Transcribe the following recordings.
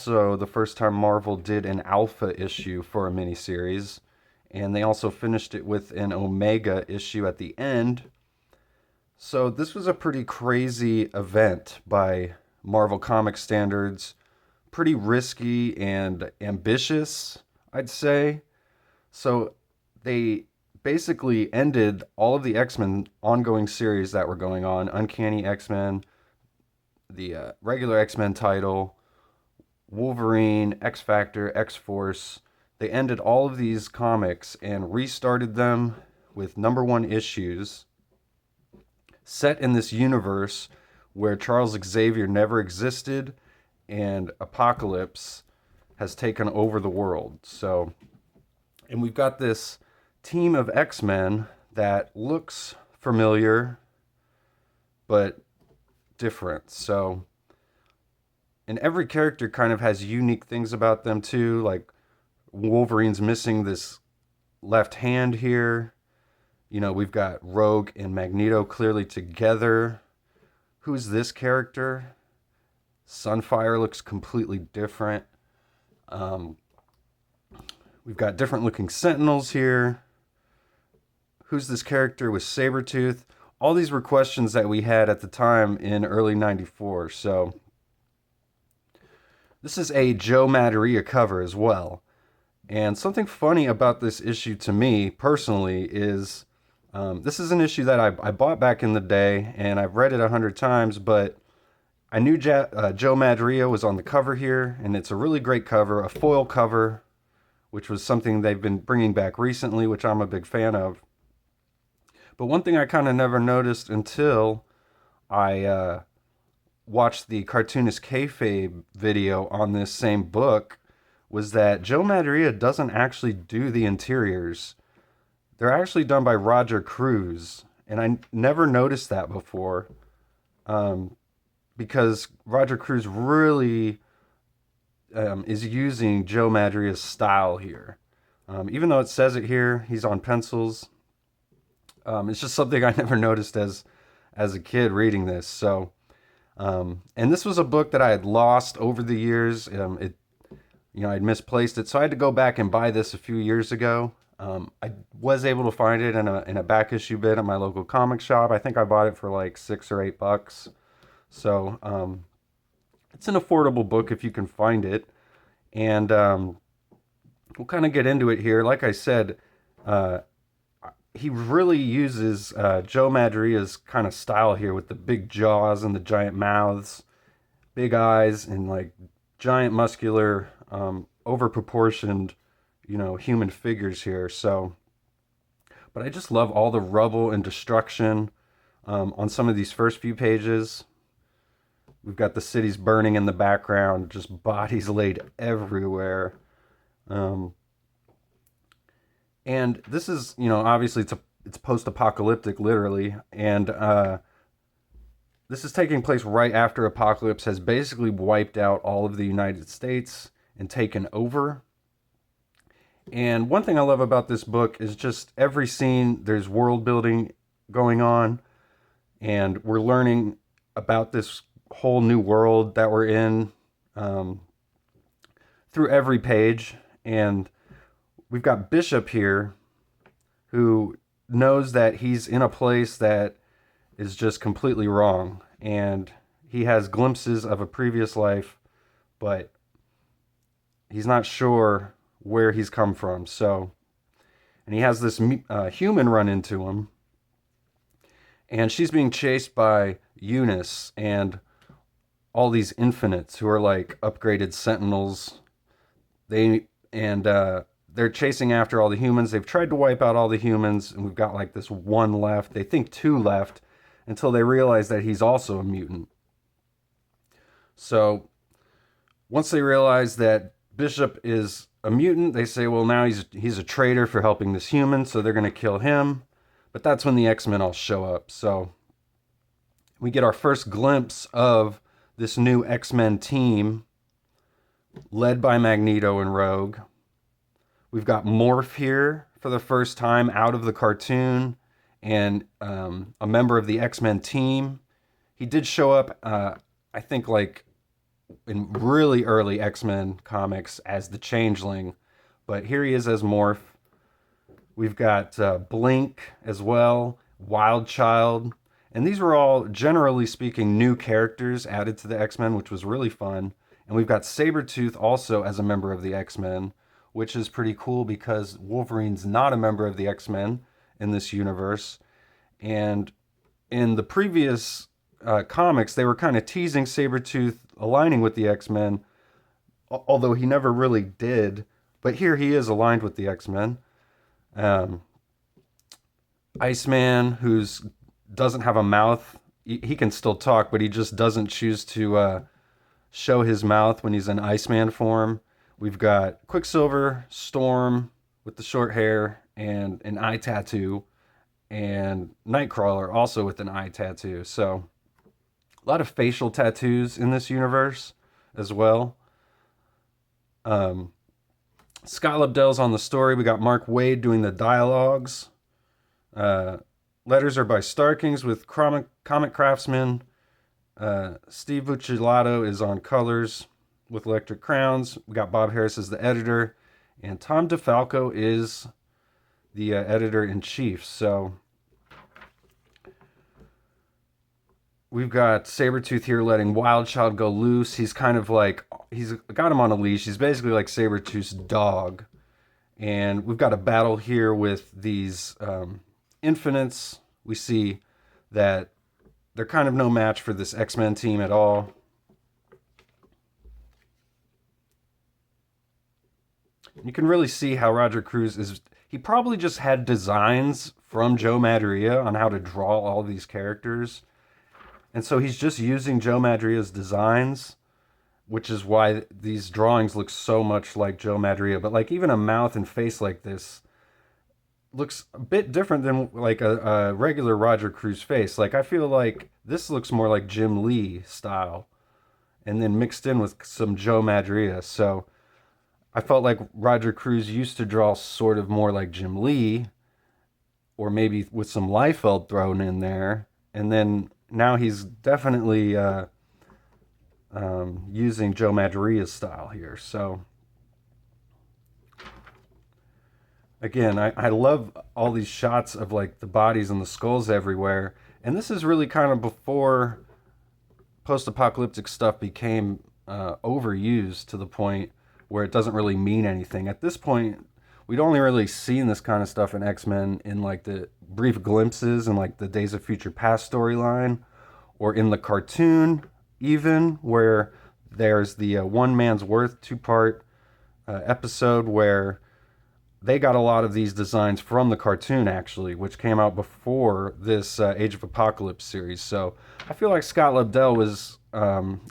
also the first time Marvel did an alpha issue for a miniseries, and they also finished it with an Omega issue at the end. So this was a pretty crazy event by Marvel Comics standards, pretty risky and ambitious, I'd say. So they basically ended all of the X-Men ongoing series that were going on, Uncanny X-Men, the regular X-Men title, Wolverine, X Factor, X Force. They ended all of these comics and restarted them with number one issues set in this universe where Charles Xavier never existed and Apocalypse has taken over the world. So, and we've got this team of X-Men that looks familiar but different. So, and every character kind of has unique things about them too. Like Wolverine's missing this left hand here. You know, we've got Rogue and Magneto clearly together. Who's this character? Sunfire looks completely different. Um, we've got different looking Sentinels here. Who's this character with Sabretooth? All these were questions that we had at the time in early 94. So this is a Joe Madureira cover as well. And something funny about this issue to me personally is this is an issue that I bought back in the day and I've read it 100 times, but I knew Joe Madureira was on the cover here, and it's a really great cover, a foil cover, which was something they've been bringing back recently, which I'm a big fan of. But one thing I kind of never noticed until I watched the Cartoonist Kayfabe video on this same book was that Joe Madureira doesn't actually do the interiors. They're actually done by Roger Cruz, and I never noticed that before, because Roger Cruz really is using Joe Madureira's style here. Even though it says it here, he's on pencils. It's just something I never noticed as a kid reading this. So, and this was a book that I had lost over the years. I'd misplaced it, so I had to go back and buy this a few years ago. I was able to find it in a back issue bin at my local comic shop. I think I bought it for like $6 or $8. So it's an affordable book if you can find it. And we'll kind of get into it here. Like I said, he really uses Joe Madureira's kind of style here with the big jaws and the giant mouths, big eyes, and like giant muscular, over-proportioned, human figures here. So, but I just love all the rubble and destruction on some of these first few pages. We've got the cities burning in the background, just bodies laid everywhere. And this is, obviously it's post-apocalyptic, literally, and this is taking place right after Apocalypse has basically wiped out all of the United States and taken over. And one thing I love about this book is just every scene, there's world building going on, and we're learning about this whole new world that we're in through every page. And we've got Bishop here who knows that he's in a place that is just completely wrong, and he has glimpses of a previous life, but he's not sure where he's come from. So, and he has this human run into him, and she's being chased by Eunice and all these infinites who are like upgraded sentinels. They're chasing after all the humans. They've tried to wipe out all the humans, and we've got like this one left. They think two left until they realize that he's also a mutant. So once they realize that Bishop is a mutant, they say, well, now he's a traitor for helping this human, so they're going to kill him. But that's when the X-Men all show up. So we get our first glimpse of this new X-Men team led by Magneto and Rogue. We've got Morph here for the first time out of the cartoon, and a member of the X-Men team. He did show up, I think, like in really early X-Men comics as the Changeling, but here he is as Morph. We've got Blink as well, Wild Child, and these were all, generally speaking, new characters added to the X-Men, which was really fun. And we've got Sabretooth also as a member of the X-Men, which is pretty cool because Wolverine's not a member of the X-Men in this universe. And in the previous comics, they were kind of teasing Sabretooth aligning with the X-Men, although he never really did. But here he is aligned with the X-Men. Um, Iceman, who's doesn't have a mouth, he can still talk, but he just doesn't choose to show his mouth when he's in Iceman form. We've got Quicksilver, Storm with the short hair and an eye tattoo, and Nightcrawler also with an eye tattoo. So a lot of facial tattoos in this universe as well. Um, Scott Lobdell's on the story. We got Mark Waid doing the dialogues. Uh, Letters are by Starkings with Comic Craftsman. Steve Buccellato is on colors with Electric Crowns. We got Bob Harris as the editor, and Tom DeFalco is the editor in chief. So we've got Sabretooth here letting Wild Child go loose. He's kind of like, he's got him on a leash. He's basically like Sabretooth's dog. And we've got a battle here with these Infinites. We see that they're kind of no match for this X-Men team at all. You can really see how Roger Cruz is, he probably just had designs from Joe Madureira on how to draw all these characters. And so he's just using Joe Madureia's designs, which is why these drawings look so much like Joe Madureira. But like even a mouth and face like this looks a bit different than like a regular Roger Cruz face. Like I feel like this looks more like Jim Lee style, and then mixed in with some Joe Madureira. So I felt like Roger Cruz used to draw sort of more like Jim Lee, or maybe with some Liefeld thrown in there, and then now he's definitely using Joe Madureia's style here. So again, I love all these shots of like the bodies and the skulls everywhere. And this is really kind of before post-apocalyptic stuff became overused to the point where it doesn't really mean anything. At this point, we'd only really seen this kind of stuff in X-Men in like the brief glimpses in like the Days of Future Past storyline, or in the cartoon even, where there's the One Man's Worth two-part episode where they got a lot of these designs from the cartoon, actually, which came out before this Age of Apocalypse series. So I feel like Scott Lobdell was,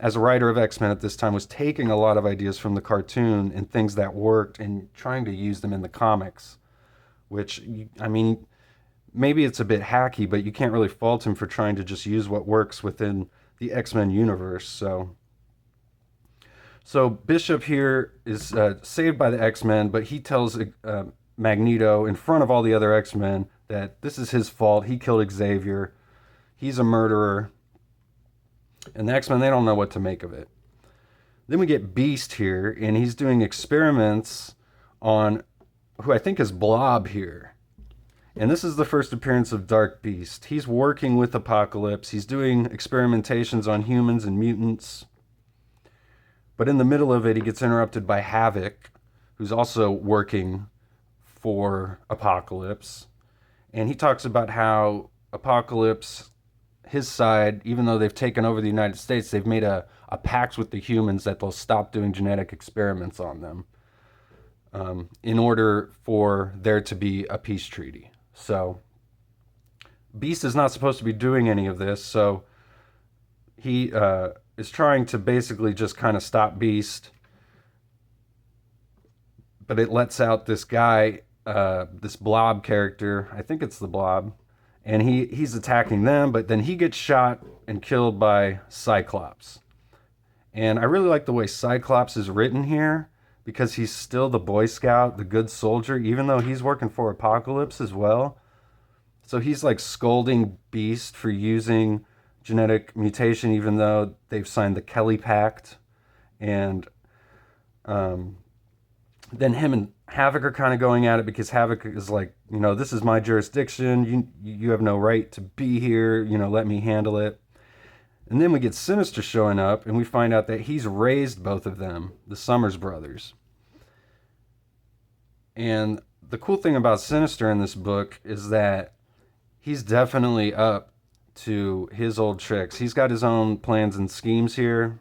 as a writer of X-Men at this time, was taking a lot of ideas from the cartoon and things that worked and trying to use them in the comics, which, I mean, maybe it's a bit hacky, but you can't really fault him for trying to just use what works within the X-Men universe. So Bishop here is saved by the X-Men, but he tells Magneto in front of all the other X-Men that this is his fault. He killed Xavier. He's a murderer. And the X-Men, they don't know what to make of it. Then we get Beast here, and he's doing experiments on who I think is Blob here. And this is the first appearance of Dark Beast. He's working with Apocalypse. He's doing experimentations on humans and mutants. But in the middle of it, he gets interrupted by Havoc, who's also working for Apocalypse. And he talks about how Apocalypse, his side, even though they've taken over the United States, they've made a pact with the humans that they'll stop doing genetic experiments on them in order for there to be a peace treaty. So Beast is not supposed to be doing any of this, so he is trying to basically just kind of stop Beast. But it lets out this guy, this Blob character. I think it's the Blob. And he's attacking them, but then he gets shot and killed by Cyclops. And I really like the way Cyclops is written here, because he's still the Boy Scout, the good soldier, even though he's working for Apocalypse as well. So he's like scolding Beast for using genetic mutation, even though they've signed the Kelly Pact. And um, then him and Havoc are kind of going at it because Havoc is like, this is my jurisdiction. You have no right to be here. Let me handle it. And then we get Sinister showing up, and we find out that he's raised both of them, the Summers brothers. And the cool thing about Sinister in this book is that he's definitely up to his old tricks. He's got his own plans and schemes here,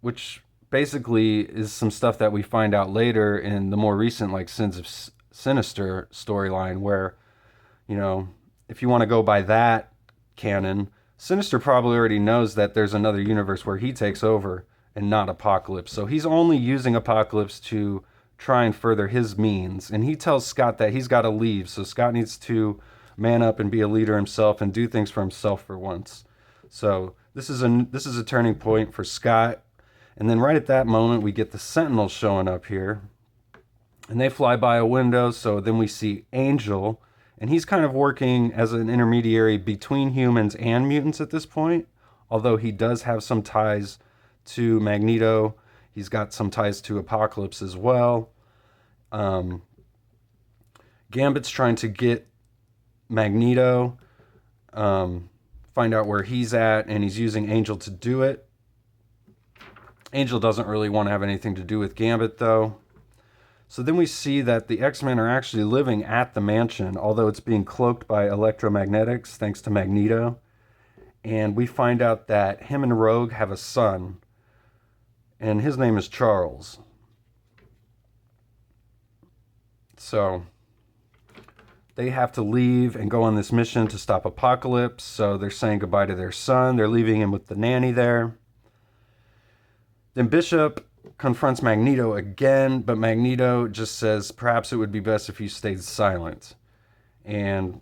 which basically is some stuff that we find out later in the more recent, like, Sins of Sinister storyline, where, if you want to go by that canon, Sinister probably already knows that there's another universe where he takes over and not Apocalypse. So he's only using Apocalypse to try and further his means. And he tells Scott that he's got to leave. So Scott needs to man up and be a leader himself and do things for himself for once. So this is a turning point for Scott. And then right at that moment, we get the Sentinels showing up here. And they fly by a window. So then we see Angel. And he's kind of working as an intermediary between humans and mutants at this point. Although he does have some ties to Magneto. He's got some ties to Apocalypse as well. Gambit's trying to get Magneto, find out where he's at, and he's using Angel to do it. Angel doesn't really want to have anything to do with Gambit, though. So then we see that the X-Men are actually living at the mansion, although it's being cloaked by electromagnetics thanks to Magneto. And we find out that him and Rogue have a son, and his name is Charles. So they have to leave and go on this mission to stop Apocalypse. So they're saying goodbye to their son. They're leaving him with the nanny there. Then Bishop confronts Magneto again, but Magneto just says perhaps it would be best if you stayed silent. And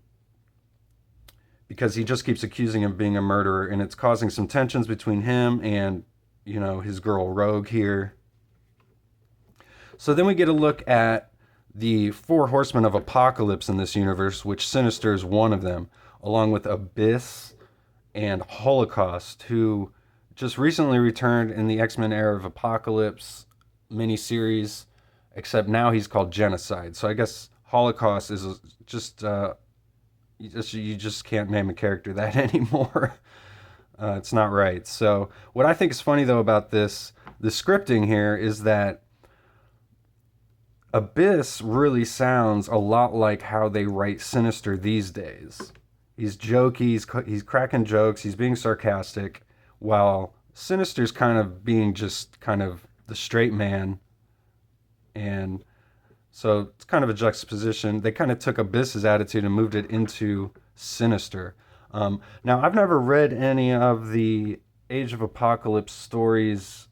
because he just keeps accusing him of being a murderer, and it's causing some tensions between him and, his girl Rogue here. So then we get a look at the 4 horsemen of Apocalypse in this universe, which Sinister is one of them, along with Abyss and Holocaust, who just recently returned in the X-Men Era of Apocalypse miniseries, except now he's called Genocide. So I guess Holocaust is just, you just can't name a character that anymore. It's not right. So what I think is funny, though, about the scripting here is that Abyss really sounds a lot like how they write Sinister these days. He's jokey, he's cracking jokes, he's being sarcastic, while Sinister's kind of being just kind of the straight man. And so it's kind of a juxtaposition. They kind of took Abyss's attitude and moved it into Sinister. Now, I've never read any of the Age of Apocalypse stories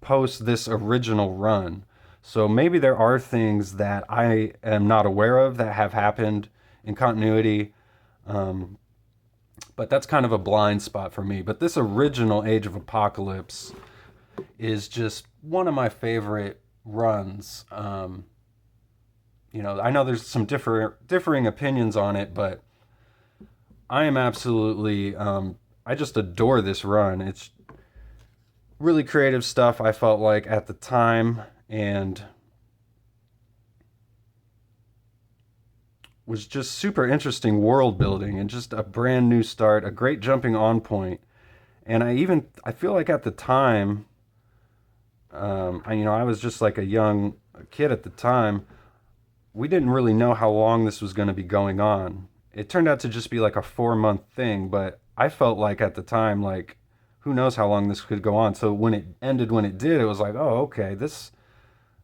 post this original run. So maybe there are things that I am not aware of that have happened in continuity. But that's kind of a blind spot for me. But this original Age of Apocalypse is just one of my favorite runs. I know there's some differing opinions on it, but I am absolutely, I just adore this run. It's really creative stuff, I felt like, at the time, and was just super interesting world building and just a brand new start, a great jumping on point. And I feel like at the time, I was just like a young kid at the time. We didn't really know how long this was going to be going on. It turned out to just be like a 4-month thing, but I felt like at the time, like, who knows how long this could go on. So when it ended, when it did, it was like, oh, okay, this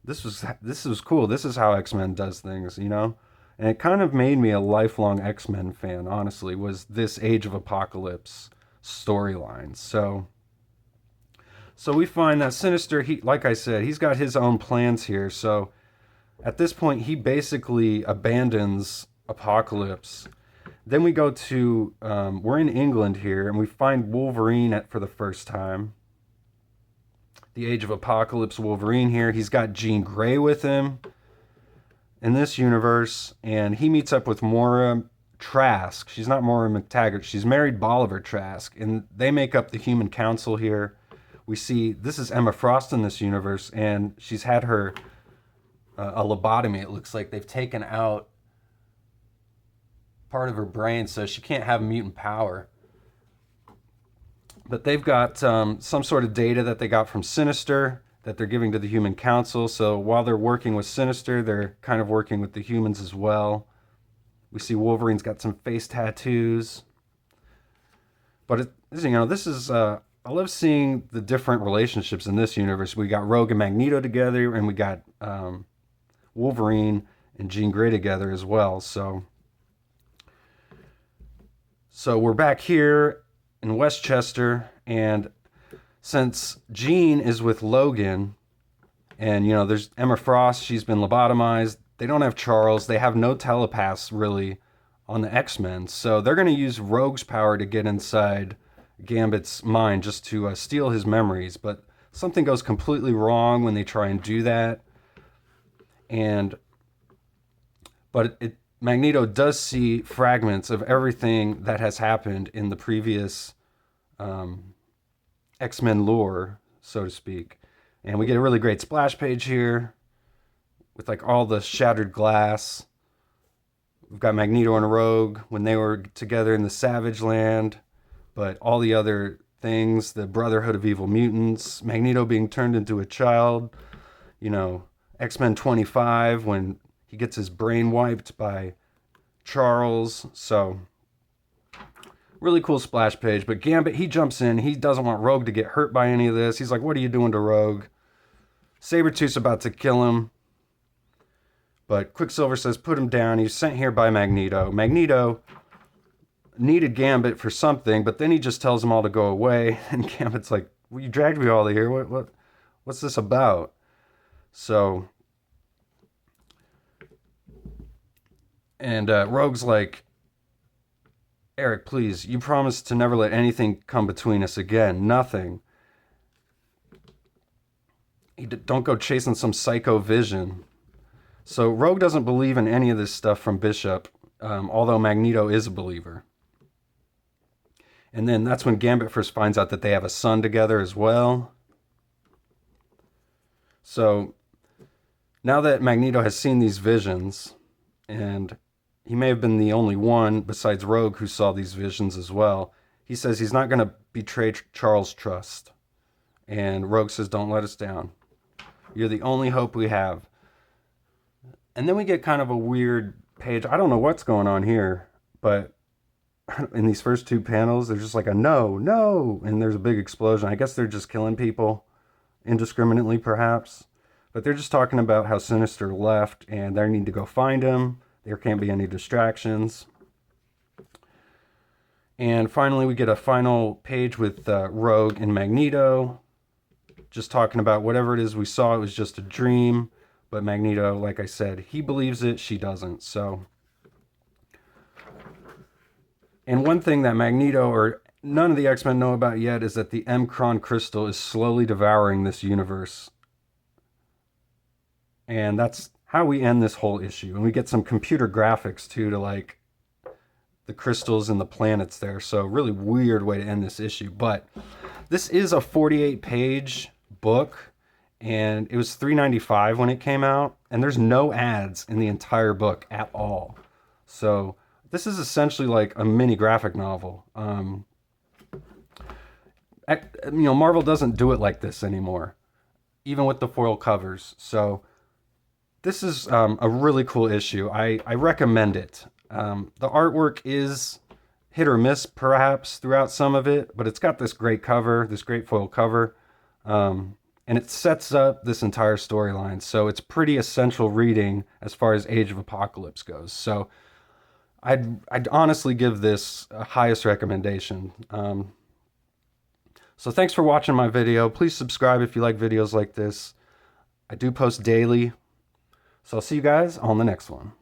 was cool. This is how X-Men does things, And it kind of made me a lifelong X-Men fan, honestly, was this Age of Apocalypse storyline. So we find that Sinister, like I said, he's got his own plans here. So at this point, he basically abandons Apocalypse. Then we go to, we're in England here, and we find Wolverine for the first time. The Age of Apocalypse Wolverine here. He's got Jean Grey with him in this universe, and he meets up with Moira Trask. She's not Moira McTaggart. She's married Bolivar Trask, and they make up the Human Council here. We see this is Emma Frost in this universe, and she's had her a lobotomy. It looks like they've taken out part of her brain, so she can't have mutant power. But they've got some sort of data that they got from Sinister that they're giving to the Human Council. So while they're working with Sinister, they're kind of working with the humans as well. We see Wolverine's got some face tattoos. But, this is... I love seeing the different relationships in this universe. We got Rogue and Magneto together, and we got Wolverine and Jean Grey together as well. So we're back here in Westchester, and since Jean is with Logan, and, there's Emma Frost, she's been lobotomized. They don't have Charles. They have no telepaths, really, on the X-Men. So they're going to use Rogue's power to get inside Gambit's mind just to steal his memories. But something goes completely wrong when they try and do that. But Magneto does see fragments of everything that has happened in the previous X-Men lore, so to speak. And we get a really great splash page here with like all the shattered glass. We've got Magneto and Rogue when they were together in the Savage Land, but all the other things, the Brotherhood of Evil Mutants, Magneto being turned into a child, X-Men 25 when he gets his brain wiped by Charles. So really cool splash page. But Gambit, he jumps in. He doesn't want Rogue to get hurt by any of this. He's like, what are you doing to Rogue? Sabretooth's about to kill him. But Quicksilver says, put him down. He's sent here by Magneto. Magneto needed Gambit for something, but then he just tells them all to go away. And Gambit's like, well, you dragged me all here. What's this about? So, and Rogue's like, Eric, please, you promised to never let anything come between us again. Nothing. Don't go chasing some psycho vision. So Rogue doesn't believe in any of this stuff from Bishop, although Magneto is a believer. And then that's when Gambit first finds out that they have a son together as well. So now that Magneto has seen these visions, and he may have been the only one besides Rogue who saw these visions as well, he says he's not going to betray Charles' trust. And Rogue says, don't let us down. You're the only hope we have. And then we get kind of a weird page. I don't know what's going on here, but in these first two panels, there's just like a no, and there's a big explosion. I guess they're just killing people indiscriminately, perhaps. But they're just talking about how Sinister left, and they need to go find him. There can't be any distractions. And finally, we get a final page with Rogue and Magneto, just talking about whatever it is we saw. It was just a dream. But Magneto, like I said, he believes it, she doesn't. So, and one thing that Magneto or none of the X-Men know about yet is that the M-Cron crystal is slowly devouring this universe. And that's how we end this whole issue. And we get some computer graphics, too, to like the crystals and the planets there. So really weird way to end this issue. But this is a 48-page book. And it was $3.95 when it came out, and there's no ads in the entire book at all. So this is essentially like a mini graphic novel. Marvel doesn't do it like this anymore, even with the foil covers. So this is a really cool issue. I recommend it. The artwork is hit or miss, perhaps, throughout some of it, but it's got this great cover, this great foil cover. And it sets up this entire storyline. So it's pretty essential reading as far as Age of Apocalypse goes. So I'd honestly give this a highest recommendation. So thanks for watching my video. Please subscribe if you like videos like this. I do post daily. So I'll see you guys on the next one.